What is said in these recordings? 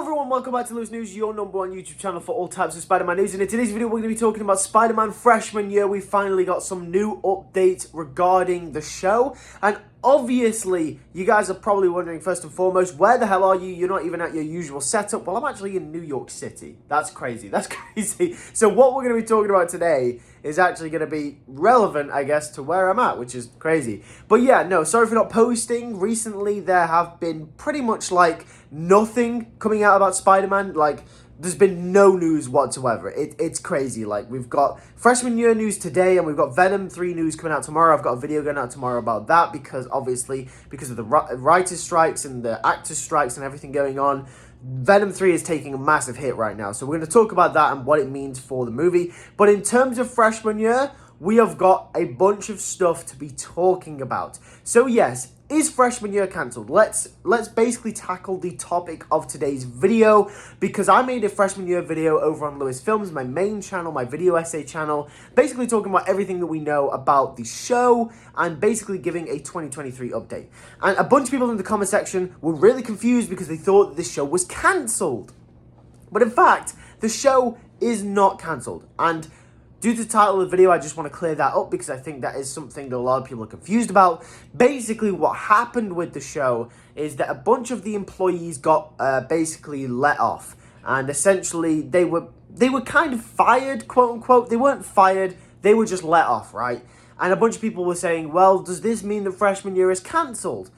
Everyone, welcome back to Loose News, your number one YouTube channel for all types of Spider-Man news. And in today's video, we're going to be talking about Spider-Man freshman year. We finally got some new updates regarding the show. And obviously, you guys are probably wondering, first and foremost, where the hell are you? You're not even at your usual setup. Well, I'm actually in New York City. That's crazy. That's crazy. So what we're going to be talking about today is actually going to be relevant, I guess, to where I'm at, which is crazy. But yeah, no, sorry for not posting. Recently, there have been pretty much like nothing coming out about Spider-Man. Like, there's been no news whatsoever. It's crazy. Like, we've got freshman year news today, and we've got Venom 3 news coming out tomorrow. I've got a video going out tomorrow about that because, obviously, because of the writers' strikes and the actors' strikes and everything going on, Venom 3 is taking a massive hit right now. So we're going to talk about that and what it means for the movie. But in terms of freshman year, we have got a bunch of stuff to be talking about. So yes, is freshman year cancelled? Let's basically tackle the topic of today's video, because I made a freshman year video over on Lewis Films, my main channel, my video essay channel, basically talking about everything that we know about the show and basically giving a 2023 update. And a bunch of people in the comment section were really confused because they thought that this show was cancelled. But in fact, the show is not cancelled. And due to the title of the video, I just want to clear that up because I think that is something that a lot of people are confused about. Basically, what happened with the show is that a bunch of the employees got basically let off. And essentially, they were kind of fired, quote unquote. They weren't fired, they were just let off, right? And a bunch of people were saying, well, does this mean that freshman year is cancelled?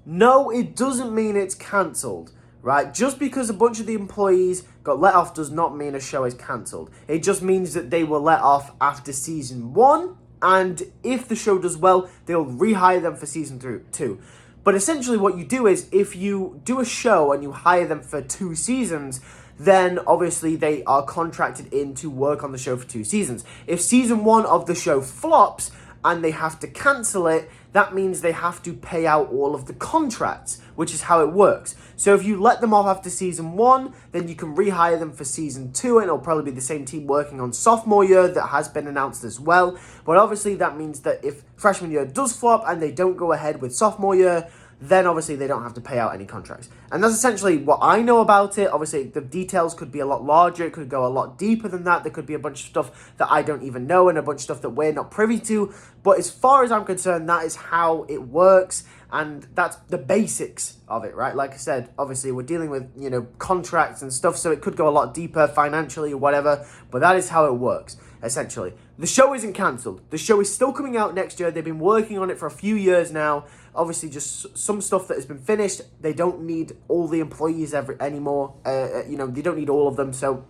No, it doesn't mean it's cancelled. Right? Just because a bunch of the employees got let off does not mean a show is cancelled. It just means that they were let off after season 1, and if the show does well, they'll rehire them for season 2. But essentially what you do is, if you do a show and you hire them for 2 seasons, then obviously they are contracted in to work on the show for 2 seasons. If season 1 of the show flops and they have to cancel it, that means they have to pay out all of the contracts, which is how it works. So if you let them off after season 1, then you can rehire them for season 2, and it'll probably be the same team working on sophomore year that has been announced as well. But obviously that means that if freshman year does flop and they don't go ahead with sophomore year, then obviously they don't have to pay out any contracts. And that's essentially what I know about it. Obviously, the details could be a lot larger. It could go a lot deeper than that. There could be a bunch of stuff that I don't even know and a bunch of stuff that we're not privy to. But as far as I'm concerned, that is how it works. And that's the basics of it, right? Like I said, obviously, we're dealing with, contracts and stuff, so it could go a lot deeper financially or whatever. But that is how it works, essentially. The show isn't cancelled. The show is still coming out next year. They've been working on it for a few years now. Obviously, just some stuff that has been finished. They don't need all the employees anymore. They don't need all of them. So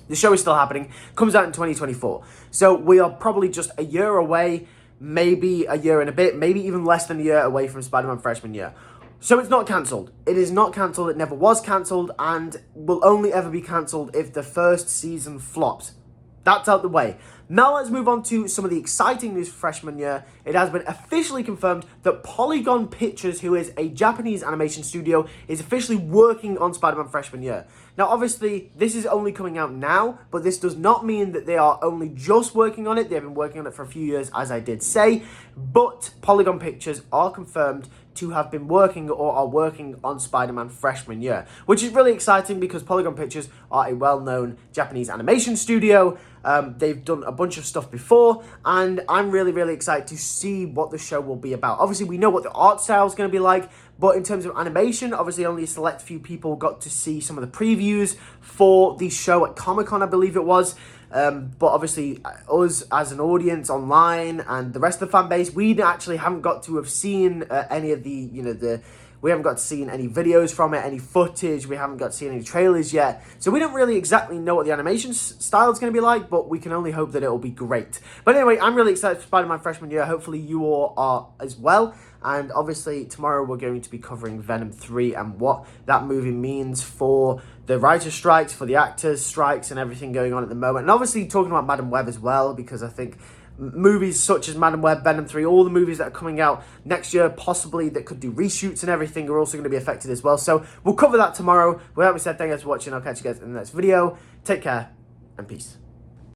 the show is still happening. Comes out in 2024. So we are probably just a year away, maybe a year and a bit, maybe even less than a year away from Spider-Man freshman year. So it's not cancelled. It is not cancelled. It never was cancelled, and will only ever be cancelled if the first season flops. That's out the way. Now let's move on to some of the exciting news for freshman year. It has been officially confirmed that Polygon Pictures, who is a Japanese animation studio, is officially working on Spider-Man freshman year. Now, obviously, this is only coming out now, but this does not mean that they are only just working on it. They've been working on it for a few years, as I did say. But Polygon Pictures are confirmed to have been working or are working on Spider-Man freshman year, which is really exciting because Polygon Pictures are a well-known Japanese animation studio. They've done a bunch of stuff before, and I'm really, really excited to see what the show will be about. Obviously, we know what the art style is going to be like, but in terms of animation, obviously only a select few people got to see some of the previews for the show at Comic-Con, I believe it was. But obviously, us as an audience online and the rest of the fan base, we actually haven't got to have seen any of we haven't got to see any videos from it, any footage. We haven't got to see any trailers yet. So we don't really exactly know what the animation style is going to be like, but we can only hope that it will be great. But anyway, I'm really excited for Spider-Man freshman year. Hopefully you all are as well. And obviously tomorrow we're going to be covering Venom 3 and what that movie means for the writer's strikes, for the actors' strikes and everything going on at the moment. And obviously talking about Madam Web as well, because I think movies such as Madam Web, Venom 3, all the movies that are coming out next year, possibly that could do reshoots and everything, are also going to be affected as well. So we'll cover that tomorrow. With that being said, thank you guys for watching. I'll catch you guys in the next video. Take care and peace.